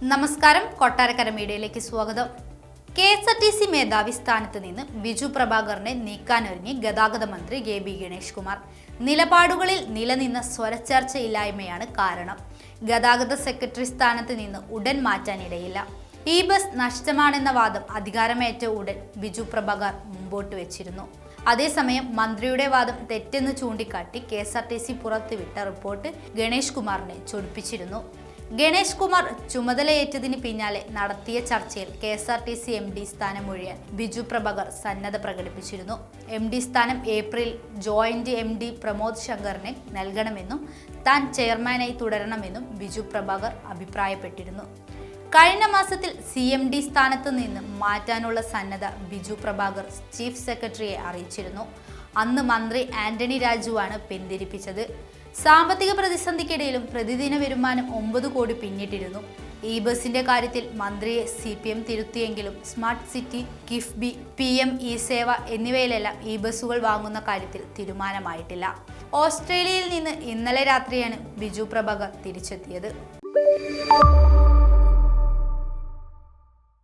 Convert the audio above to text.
നമസ്കാരം, കൊട്ടാരക്കര മീഡിയയിലേക്ക് സ്വാഗതം. KSRTC മേധാവി സ്ഥാനത്ത് നിന്ന് ബിജു പ്രഭാകറിനെ നീക്കാനൊരുങ്ങി ഗതാഗത മന്ത്രി KB ഗണേഷ് കുമാർ. നിലപാടുകളിൽ നിലനിന്ന സ്വരച്ചേർച്ചയില്ലായ്മയാണ് കാരണം. ഗതാഗത സെക്രട്ടറി സ്ഥാനത്ത് നിന്ന് ഉടൻ മാറ്റാനിടയില്ല. ഈ ബസ് നഷ്ടമാണെന്ന വാദം അധികാരമേറ്റ ഉടൻ ബിജു പ്രഭാകർ മുമ്പോട്ട് വെച്ചിരുന്നു. അതേസമയം മന്ത്രിയുടെ വാദം തെറ്റെന്ന് ചൂണ്ടിക്കാട്ടി KSRTC പുറത്തുവിട്ട റിപ്പോർട്ട് ഗണേഷ് കുമാറിനെ ചൊടിപ്പിച്ചിരുന്നു. ഗണേഷ് കുമാർ ചുമതലയേറ്റതിന് പിന്നാലെ നടത്തിയ ചർച്ചയിൽ KSRTC MD സ്ഥാനം ഒഴിയാൻ ബിജു പ്രഭാകർ സന്നദ്ധ പ്രകടിപ്പിച്ചിരുന്നു. MD സ്ഥാനം ഏപ്രിൽ ജോയിന്റ് MD പ്രമോദ് ശങ്കറിനെ നൽകണമെന്നും താൻ ചെയർമാനായി തുടരണമെന്നും ബിജു പ്രഭാകർ അഭിപ്രായപ്പെട്ടിരുന്നു. കഴിഞ്ഞ മാസത്തിൽ CMD സ്ഥാനത്ത് നിന്ന് മാറ്റാനുള്ള സന്നദ്ധ ബിജു പ്രഭാകർ ചീഫ് സെക്രട്ടറിയെ അറിയിച്ചിരുന്നു. അന്ന് മന്ത്രി ആന്റണി രാജുവാണ് പിന്തിരിപ്പിച്ചത്. സാമ്പത്തിക പ്രതിസന്ധിക്കിടയിലും പ്രതിദിന വരുമാനം 9 കോടി പിന്നിട്ടിരുന്നു. ഈ ബസിന്റെ കാര്യത്തിൽ മന്ത്രിയെ CPM തിരുത്തിയെങ്കിലും സ്മാർട്ട് സിറ്റി, കിഫ്ബി, PM ഇ-സേവ എന്നിവയിലെല്ലാം ഈ ബസ്സുകൾ വാങ്ങുന്ന കാര്യത്തിൽ തീരുമാനമായിട്ടില്ല. ഓസ്ട്രേലിയയിൽ നിന്ന് ഇന്നലെ രാത്രിയാണ് ബിജു പ്രഭാകർ തിരിച്ചെത്തിയത്.